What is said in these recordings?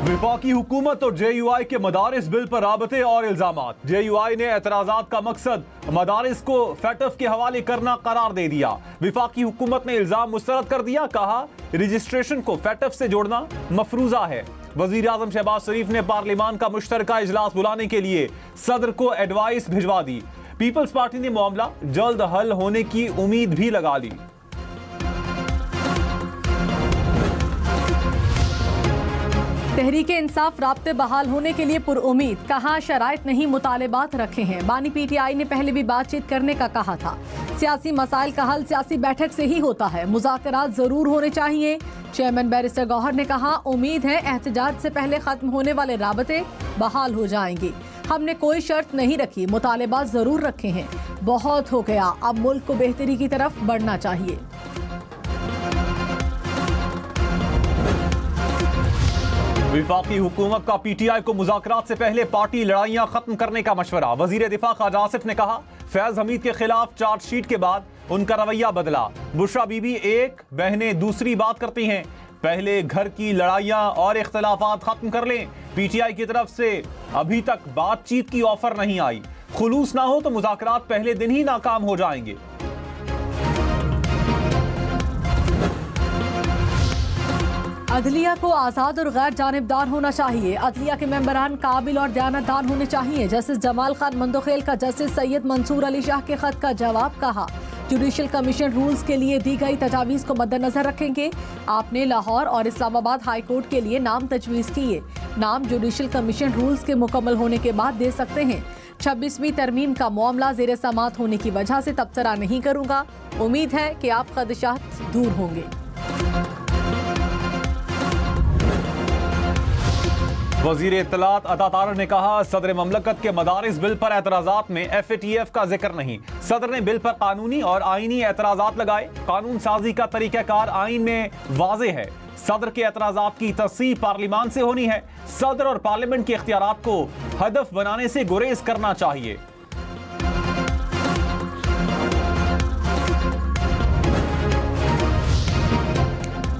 वफाकी हुकूमत और JUI के मदारिस बिल पर राबते और इल्जामात। JUI ने एतराज़ात का मकसद मदारिस को FATF के हवाले करना करार दे दिया। वफाकी हुकूमत ने इल्जाम मुस्तरद कर दिया, कहा रजिस्ट्रेशन को FATF से जोड़ना मफरूजा है। वज़ीर आज़म शहबाज शरीफ ने पार्लिमान का मुश्तरका इजलास बुलाने के लिए सदर को एडवाइस भिजवा दी। पीपल्स पार्टी ने मामला जल्द हल होने की उम्मीद भी लगा ली। तहरीक इंसाफ राब्ते बहाल होने के लिए पुरउम्मीद, कहा शराइत नहीं मुतालिबात रखे हैं। बानी PTI ने पहले भी बातचीत करने का कहा था। सियासी मसाइल का हल सियासी बैठक से ही होता है, मुज़ाकरात जरूर होने चाहिए। चेयरमैन बैरिस्टर गौहर ने कहा उम्मीद है एहतजाज से पहले खत्म होने वाले राबते बहाल हो जाएंगे। हमने कोई शर्त नहीं रखी, मुतालिबात जरूर रखे हैं। बहुत हो गया, अब मुल्क को बेहतरी की तरफ बढ़ना चाहिए। वफाकी हुकूमत का PTI को मुज़ाकरात से पहले पार्टी लड़ाइयां खत्म करने का मशवरा। वजीर दिफा ख्वाजा आसिफ ने कहा फैज हमीद के खिलाफ चार्जशीट के बाद उनका रवैया बदला। बुशरा बीबी एक, बहनें दूसरी बात करती हैं। पहले घर की लड़ाइयां और इख्तलाफात खत्म कर लें। PTI की तरफ से अभी तक बातचीत की ऑफर नहीं आई। खुलूस ना हो तो मुज़ाकरात पहले दिन ही नाकाम हो जाएंगे। अदलिया को आज़ाद और गैर जानिबदार होना चाहिए। अदलिया के मेंबरान काबिल और दयानतदार होने चाहिए। जस्टिस जमाल खान मंदोखेल का जस्टिस सैयद मंसूर अली शाह के खत का जवाब, कहा जुडिशल कमीशन रूल्स के लिए दी गई तजावीज़ को मद्देनजर रखेंगे। आपने लाहौर और इस्लामाबाद हाई कोर्ट के लिए नाम तजवीज़ किए। नाम जुडिशल कमीशन रूल्स के मुकम्मल होने के बाद दे सकते हैं। 26वीं तरमीम का मामला ज़ेर समात होने की वजह से तबसरा नहीं करूँगा। उम्मीद है कि आप खदशात दूर होंगे। वज़ीर इत्तलात अता तारर ने कहा सदर ममलकत के मदारिस बिल पर एतराज़ात में FATF का जिक्र नहीं। सदर ने बिल पर कानूनी और आईनी एतराज़ात लगाए। कानून साजी का तरीक़ाकार आइन में वाज़े है। सदर के एतराज़ात की तस्दीक़ पार्लिमान से होनी है। सदर और पार्लियामेंट के इख्तियारात को हदफ बनाने से गुरेज करना चाहिए।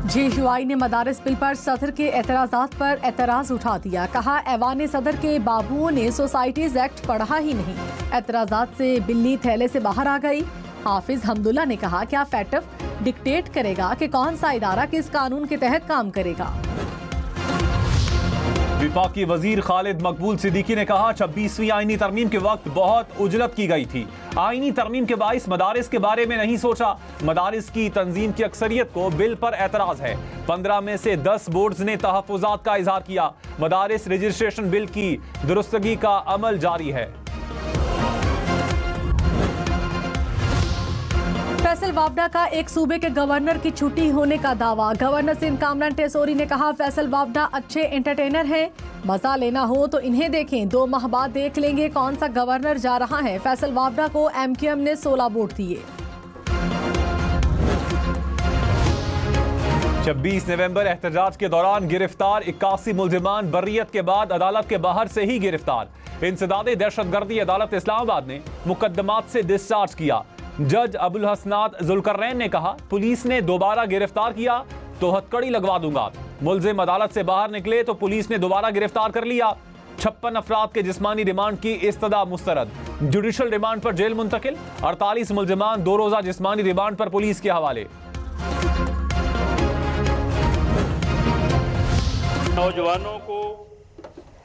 JUI ने मदारिस बिल पर सदर के एतराज़ात पर एतराज़ उठा दिया। कहा ऐवान सदर के बाबुओं ने सोसाइटीज़ एक्ट पढ़ा ही नहीं। एतराज़ात से बिल्ली थैले से बाहर आ गई। हाफिज हमदुल्ला ने कहा क्या FATF डिक्टेट करेगा कि कौन सा इदारा किस कानून के तहत काम करेगा। वफाकी वजीर खालिद मकबूल सिद्दीकी ने कहा 26वीं आईनी तरमीम के वक्त बहुत उजलत की गई थी। आईनी तरमीम के बाइस मदारिस के बारे में नहीं सोचा। मदारिस की तंजीम की अक्सरियत को बिल पर एतराज है। 15 में से 10 बोर्ड्स ने तहफ़्फ़ुज़ात का इजहार किया। मदारिस रजिस्ट्रेशन बिल की दुरुस्तगी का अमल जारी है। फैसल वावडा का एक सूबे के गवर्नर की छुट्टी होने का दावा। गवर्नर सिंध कामरान टेसोरी ने कहा फैसल वावडा अच्छे एंटरटेनर हैं, मजा लेना हो तो इन्हें देखें। 2 माह बाद देख लेंगे कौन सा गवर्नर जा रहा है। फैसल वावडा को MQM ने 16 वोट दिए। 26 नवंबर एहतजाज के दौरान गिरफ्तार 81 मुल्जिमान बर्रियत के बाद अदालत के बाहर से ही गिरफ्तार। इंसदाद दहशतगर्दी अदालत इस्लामाबाद ने मुकदमात से डिस्चार्ज किया। जज अबुल हसनात जुल्करनैन ने कहा पुलिस ने दोबारा गिरफ्तार किया तो हथकड़ी लगवा दूंगा। मुल्जिम अदालत से बाहर निकले तो पुलिस ने दोबारा गिरफ्तार कर लिया। 56 अफराद के जिस्मानी रिमांड की इस्तदा मुस्तरद। जुडिशल रिमांड पर जेल मुंतकिल। 48 मुल्जिमान 2 रोजा जिस्मानी रिमांड पर पुलिस के हवाले। नौजवानों को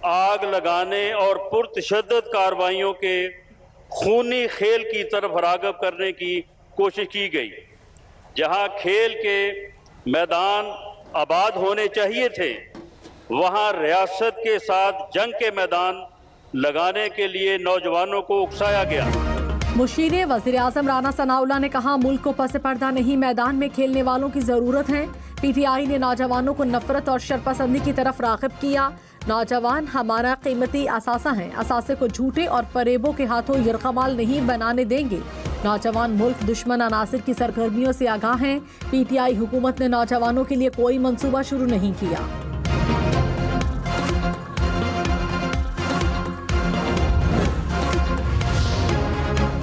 आग लगाने और पुरतशद्दद कार्रवाइयों के खूनी खेल की तरफ राग़िब करने की कोशिश की गई। जहां खेल के मैदान आबाद होने चाहिए थे, वहां रियासत के साथ जंग के मैदान लगाने के लिए नौजवानों को उकसाया गया। मुशीर वज़ीर आज़म राना सनाउल्लाह ने कहा मुल्क को पस पर्दा नहीं, मैदान में खेलने वालों की ज़रूरत है। PTI ने नौजवानों को नफरत और शरपसंदी की तरफ राग़िब किया। नौजवान हमारा कीमती असासा हैं, असासे को झूठे और फरेबों के हाथों यरकमाल नहीं बनाने देंगे। नौजवान मुल्क दुश्मन अनासिर की सरगर्मियों से आगाह हैं। PTI हुकूमत ने नौजवानों के लिए कोई मंसूबा शुरू नहीं किया।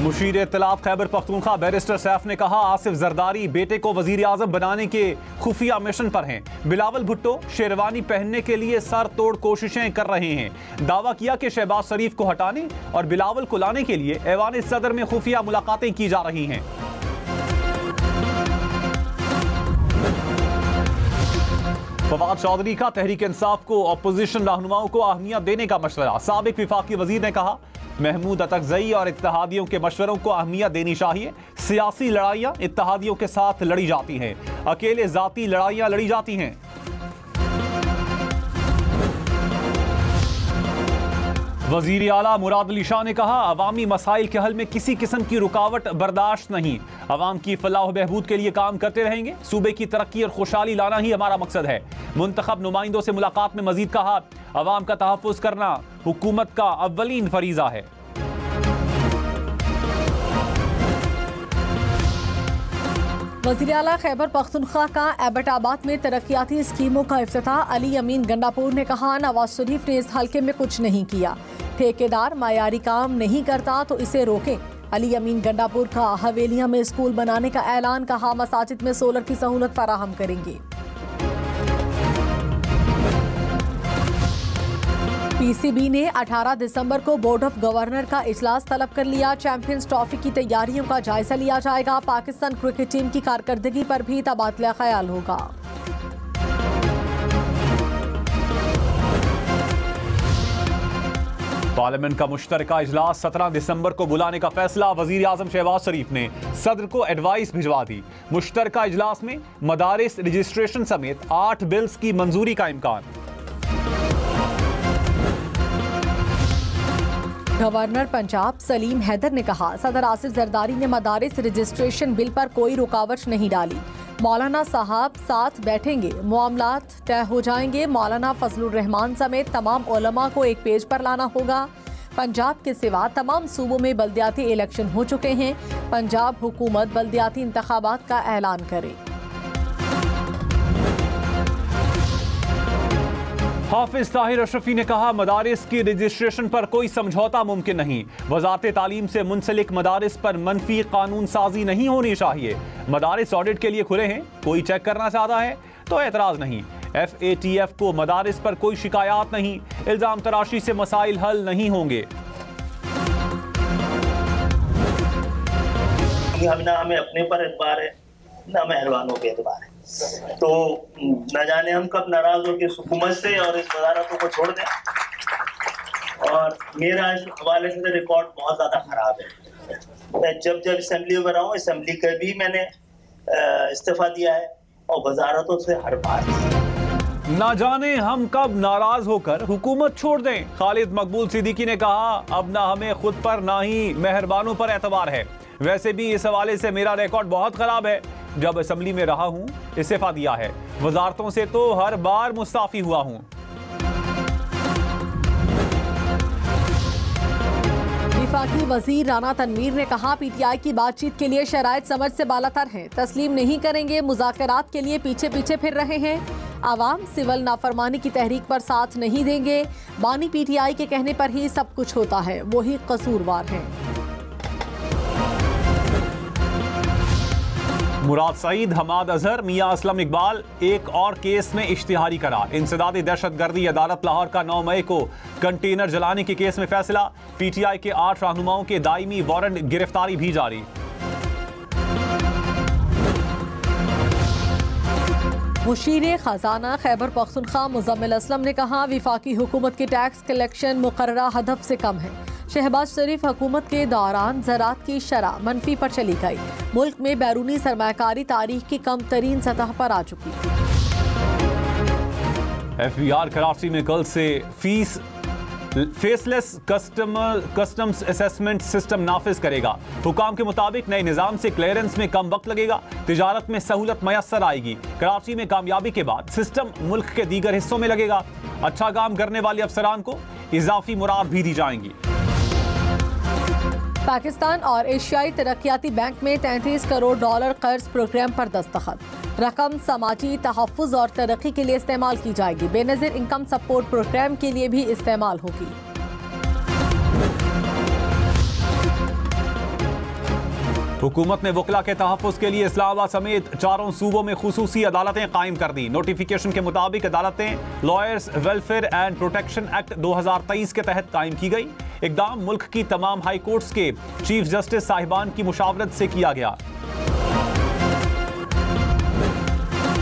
मुशीर इत्तलात खैबर पख्तूनख्वा बैरिस्टर सैफ ने कहा, आसिफ जरदारी बेटे को वजीर आजम बनाने के खुफिया मिशन पर हैं। बिलावल भुट्टो शेरवानी पहनने के लिए सर तोड़ कोशिशें कर रहे हैं। दावा किया कि शहबाज शरीफ को हटाने और बिलावल को लाने के लिए ऐवान सदर में खुफिया मुलाकातें की जा रही हैं। फवाद चौधरी का तहरीक इंसाफ को अपोजिशन रहनुमाओं को अहमियत देने का मशवरा। साबिक विफाकी वजीर ने कहा, महमूद अतकजई और इत्तेहादियों के मशवरों को अहमियत देनी चाहिए। सियासी लड़ाइयां इत्तेहादियों के साथ लड़ी जाती हैं, अकेले जाती लड़ाइयां लड़ी जाती हैं। वजीर आला मुराद अली शाह ने कहा, अवामी मसाइल के हल में किसी किस्म की रुकावट बर्दाश्त नहीं। अवाम की फलाह बहबूद के लिए काम करते रहेंगे। सूबे की तरक्की और खुशहाली लाना ही हमारा मकसद है। मुंतखब नुमाइंदों से मुलाकात में मजीद कहा, अवाम का तहफ़्फ़ुज़ करना हुकूमत का अव्वलीन फरीज़ा है। वज़ीर आला खैबर पख्तूनख्वा का एबटाबाद में तरक्याती स्कीमों का इफ्तिताह। अली अमीन गंडापुर ने कहा, नवाज शरीफ ने इस हल्के में कुछ नहीं किया। ठेकेदार मायारी काम नहीं करता तो इसे रोकें। अली अमीन गंडापुर का हवेलियां में स्कूल बनाने का ऐलान। कहा, मसाजिद में सोलर की सहूलत फराहम करेंगे। पीसीबी ने 18 दिसंबर को बोर्ड ऑफ गवर्नर का इजलास तलब कर लिया। चैंपियंस ट्रॉफी की तैयारियों का जायजा लिया जाएगा। पाकिस्तान क्रिकेट टीम की कारकर्दगी पर भी तबादला ख्याल होगा। पार्लियामेंट का मुश्तरका इजलास 17 दिसंबर को बुलाने का फैसला। वजीर आजम शहबाज शरीफ ने सदर को एडवाइस भिजवा दी। मुश्तरका इजलास में मदारिस रजिस्ट्रेशन समेत 8 बिल्स की मंजूरी का इम्कान। गवर्नर पंजाब सलीम हैदर ने कहा, सदर आसिफ जरदारी ने मदारिस रजिस्ट्रेशन बिल पर कोई रुकावट नहीं डाली। मौलाना साहब साथ बैठेंगे, मामलात तय हो जाएंगे। मौलाना फजलुर रहमान समेत तमाम उलमा को एक पेज पर लाना होगा। पंजाब के सिवा तमाम सूबों में बल्दियाती इलेक्शन हो चुके हैं। पंजाब हुकूमत बल्दियाती इंतखाबात का ऐलान करे। हाफिज ताहिर अशरफी ने कहा, मदारिस की रजिस्ट्रेशन पर कोई समझौता मुमकिन नहीं। वजारत तालीम से मुंसलिक मदारिस पर मनफी कानून साजी नहीं होनी चाहिए। मदारिस ऑडिट के लिए खुले हैं, कोई चेक करना चाहता है तो एतराज नहीं। FATF को मदारिस पर कोई शिकायत नहीं। इल्जाम तराशी से मसाइल हल नहीं होंगे। हमें अपने पर एतबार है, ना मेहरबानों पे एतबार है। तो न जाने हम कब नाराज हो के इस हुकूमत से और इस वजारतों को छोड़ दें। और मेरा इस हवाले से रिकॉर्ड बहुत ज़्यादा ख़राब है। मैं जब असेंबली में रहा हूँ, असेंबली का भी मैंने इस्तीफ़ा दिया है और वजारतों से हर बार। ना जाने हम कब नाराज होकर हुकूमत छोड़ दें। खालिद मकबूल सिद्दीकी ने कहा, अब ना हमें खुद पर ना ही मेहरबानों पर एतबार है। वैसे भी इस हवाले से मेरा रिकॉर्ड बहुत खराब है। जब असेंबली में रहा हूं, इस्तीफा दिया है। वजारतों से तो हर बार मुस्ताफी हुआ हूं। वफाकी वजीर राना तनवीर ने कहा, PTI की बातचीत के लिए शराइत समझ से बालातर हैं। तस्लीम नहीं करेंगे, मुज़ाकरात के लिए पीछे पीछे फिर रहे हैं। आवाम सिविल नाफरमानी की तहरीक पर साथ नहीं देंगे। बानी PTI के कहने पर ही सब कुछ होता है, वही कसूरवार हैं। मुराद सईद, हमाद अजहर, मियां असलम इकबाल एक और केस में इश्तिहारी करार। इंसदादी दहशतगर्दी अदालत लाहौर का 9 मई को कंटेनर जलाने के केस में फैसला। PTI के 8 रहनुमाओं के दायमी वारंट गिरफ्तारी भी जारी। मुशीर खजाना खैबर पख्तूनख्वा मुजम्मिल असलम ने कहा, वफाकी हुकूमत की टैक्स कलेक्शन मुकर्ररा हदफ से कम है। शहबाज शरीफ हुकूमत के दौरान ज़राअत की शरह मनफी पर चली गई। मुल्क में बैरूनी सरमायाकारी तारीख की कम तरीन सतह पर आ चुकी। FBR कराची में कल से फेसलेस कस्टम्स असेसमेंट सिस्टम नाफिज करेगा। हुकाम के मुताबिक नए निज़ाम से क्लियरेंस में कम वक्त लगेगा, तिजारत में सहूलत मैसर आएगी। कराची में कामयाबी के बाद सिस्टम मुल्क के दीगर हिस्सों में लगेगा। अच्छा काम करने वाले अफसरान को इजाफी मुराद भी दी जाएंगी। पाकिस्तान और एशियाई तरक्याती बैंक में $33 करोड़ कर्ज प्रोग्राम पर दस्तखत। रकम समाजी तहफ़्फ़ुज़ और तरक्की के लिए इस्तेमाल की जाएगी। बेनज़ीर इनकम सपोर्ट प्रोग्राम के लिए भी इस्तेमाल होगी। हुकूमत ने वकला के तहफ़्फ़ुज़ के लिए इस्लामाबाद समेत 4 सूबों में खुसूसी अदालतें कायम कर दी। नोटिफिकेशन के मुताबिक अदालतें lawyers welfare and protection act 2023 के तहत कायम की गई। इक़दाम मुल्क की तमाम हाई कोर्ट्स के चीफ जस्टिस साहिबान की मुशावरत से किया गया।